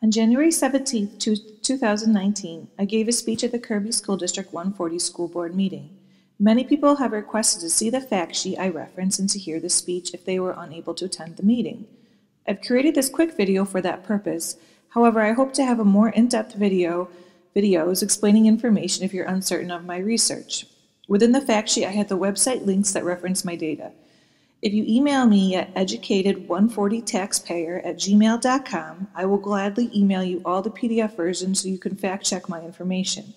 On January 17, 2019, I gave a speech at the Kirby School District 140 School Board meeting. Many people have requested to see the fact sheet I reference and to hear the speech if they were unable to attend the meeting. I've created this quick video for that purpose. However, I hope to have a more in-depth videos explaining information if you're uncertain of my research. Within the fact sheet, I have the website links that reference my data. If you email me at educated140taxpayer@gmail.com, I will gladly email you all the PDF versions so you can fact check my information.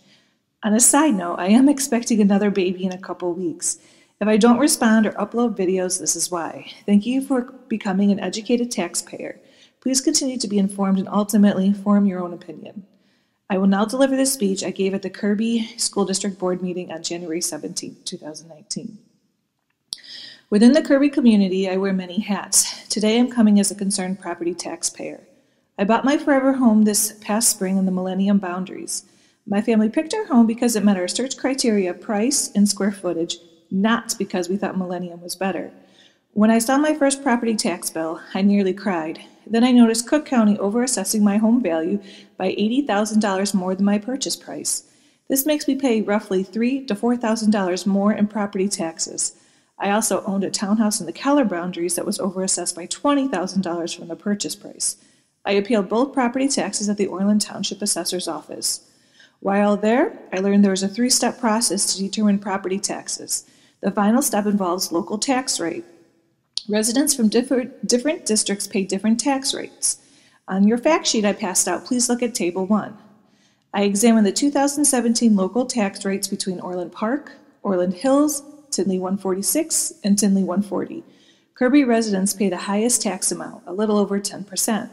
On a side note, I am expecting another baby in a couple weeks. If I don't respond or upload videos, this is why. Thank you for becoming an educated taxpayer. Please continue to be informed and ultimately form your own opinion. I will now deliver the speech I gave at the Kirby School District Board meeting on January 17, 2019. Within the Kirby community, I wear many hats. Today I'm coming as a concerned property taxpayer. I bought my forever home this past spring in the Millennium boundaries. My family picked our home because it met our search criteria of price and square footage, not because we thought Millennium was better. When I saw my first property tax bill, I nearly cried. Then I noticed Cook County overassessing my home value by $80,000 more than my purchase price. This makes me pay roughly $3,000 to $4,000 more in property taxes. I also owned a townhouse in the Keller boundaries that was overassessed by $20,000 from the purchase price. I appealed both property taxes at the Orland Township Assessor's Office. While there, I learned there was a three-step process to determine property taxes. The final step involves local tax rate. Residents from different districts pay different tax rates. On your fact sheet I passed out, please look at Table 1. I examined the 2017 local tax rates between Orland Park, Orland Hills, Tinley 146, and Tinley 140. Kirby residents pay the highest tax amount, a little over 10%.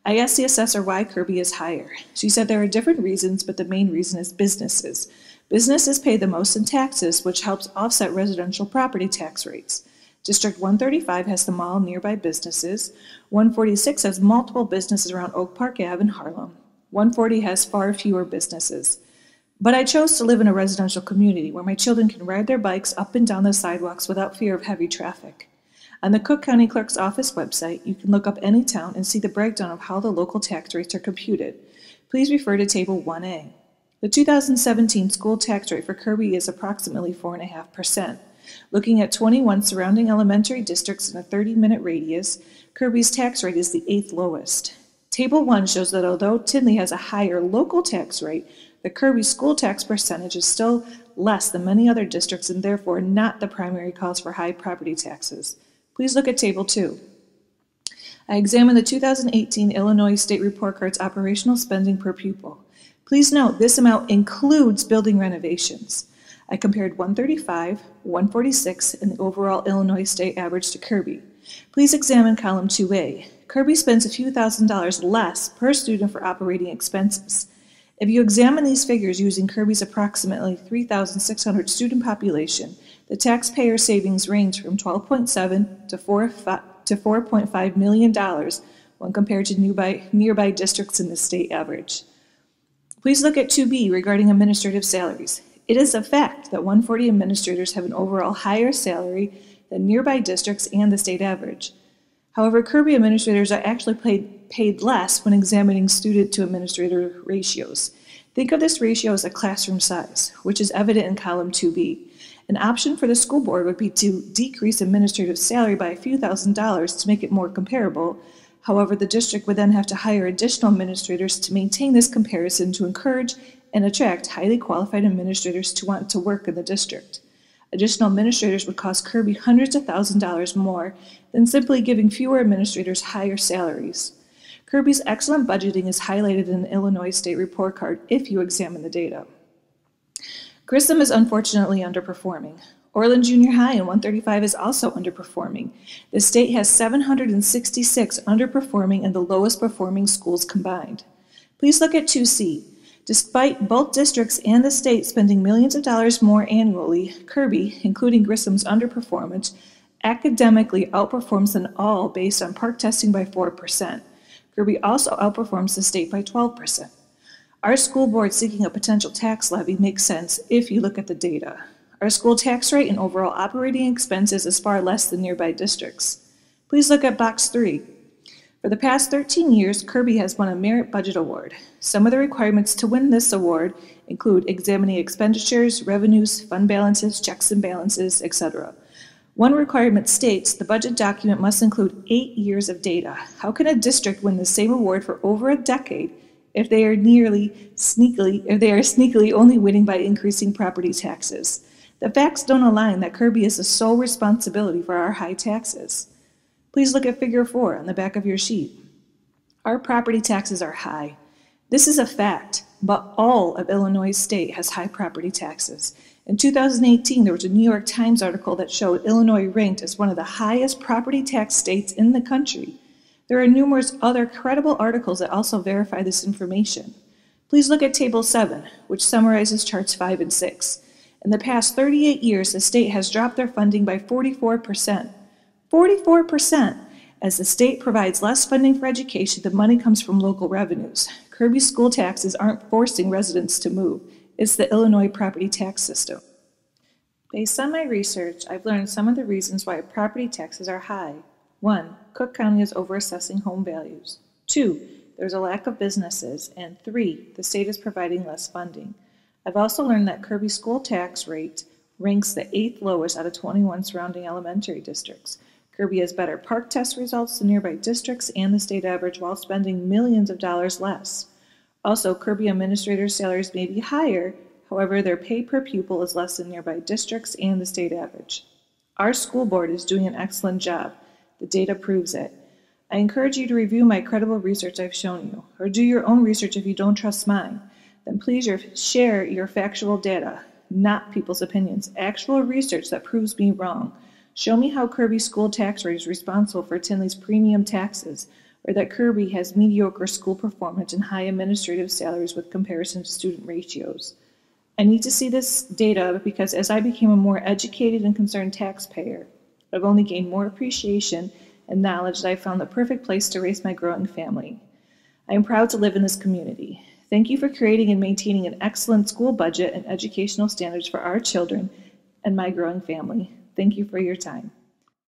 I asked the assessor why Kirby is higher. She said there are different reasons, but the main reason is businesses. Businesses pay the most in taxes, which helps offset residential property tax rates. District 135 has the mall nearby businesses. 146 has multiple businesses around Oak Park Ave in Harlem. 140 has far fewer businesses. But I chose to live in a residential community where my children can ride their bikes up and down the sidewalks without fear of heavy traffic. On the Cook County Clerk's Office website, you can look up any town and see the breakdown of how the local tax rates are computed. Please refer to Table 1A. The 2017 school tax rate for Kirby is approximately 4.5%. Looking at 21 surrounding elementary districts in a 30-minute radius, Kirby's tax rate is the 8th lowest. Table 1 shows that although Tinley has a higher local tax rate, the Kirby school tax percentage is still less than many other districts and therefore not the primary cause for high property taxes. Please look at Table 2. I examined the 2018 Illinois State Report Card's operational spending per pupil. Please note this amount includes building renovations. I compared 135, 146, and the overall Illinois state average to Kirby. Please examine column 2A. Kirby spends a few $1,000s less per student for operating expenses. If you examine these figures using Kirby's approximately 3,600 student population, the taxpayer savings range from $12.7 to $4.5 million when compared to nearby districts in the state average. Please look at 2B regarding administrative salaries. It is a fact that 140 administrators have an overall higher salary than nearby districts and the state average. However, Kirby administrators are actually paid less when examining student-to-administrator ratios. Think of this ratio as a classroom size, which is evident in column 2B. An option for the school board would be to decrease administrative salary by a few $1,000s to make it more comparable. However, the district would then have to hire additional administrators to maintain this comparison to encourage and attract highly qualified administrators to want to work in the district. Additional administrators would cost Kirby hundreds of $1,000s more than simply giving fewer administrators higher salaries. Kirby's excellent budgeting is highlighted in the Illinois State Report Card if you examine the data. Grissom is unfortunately underperforming. Orland Junior High in 135 is also underperforming. The state has 766 underperforming and the lowest performing schools combined. Please look at 2C. Despite both districts and the state spending millions of dollars more annually, Kirby, including Grissom's underperformance, academically outperforms them all based on PARCC testing by 4%. Kirby also outperforms the state by 12%. Our school board seeking a potential tax levy makes sense if you look at the data. Our school tax rate and overall operating expenses is far less than nearby districts. Please look at box 3. For the past 13 years, Kirby has won a Merit Budget Award. Some of the requirements to win this award include examining expenditures, revenues, fund balances, checks and balances, etc. One requirement states the budget document must include 8 years of data. How can a district win the same award for over a decade if they are sneakily only winning by increasing property taxes? The facts don't align that Kirby is the sole responsibility for our high taxes. Please look at Figure 4 on the back of your sheet. Our property taxes are high. This is a fact, but all of Illinois state has high property taxes. In 2018, there was a New York Times article that showed Illinois ranked as one of the highest property tax states in the country. There are numerous other credible articles that also verify this information. Please look at Table 7, which summarizes charts 5 and 6. In the past 38 years, the state has dropped their funding by 44%. 44%! As the state provides less funding for education, the money comes from local revenues. Kirby school taxes aren't forcing residents to move. It's the Illinois property tax system. Based on my research, I've learned some of the reasons why property taxes are high. 1. Cook County is overassessing home values. 2. There's a lack of businesses. And 3. The state is providing less funding. I've also learned that Kirby school tax rate ranks the 8th lowest out of 21 surrounding elementary districts. Kirby has better park test results than nearby districts and the state average while spending millions of dollars less. Also, Kirby administrators' salaries may be higher, however, their pay per pupil is less than nearby districts and the state average. Our school board is doing an excellent job. The data proves it. I encourage you to review my credible research I've shown you, or do your own research if you don't trust mine. Then please share your factual data, not people's opinions, actual research that proves me wrong. Show me how Kirby school tax rate is responsible for Tinley's premium taxes, or that Kirby has mediocre school performance and high administrative salaries with comparison to student ratios. I need to see this data because as I became a more educated and concerned taxpayer, I've only gained more appreciation and knowledge that I found the perfect place to raise my growing family. I am proud to live in this community. Thank you for creating and maintaining an excellent school budget and educational standards for our children and my growing family. Thank you for your time.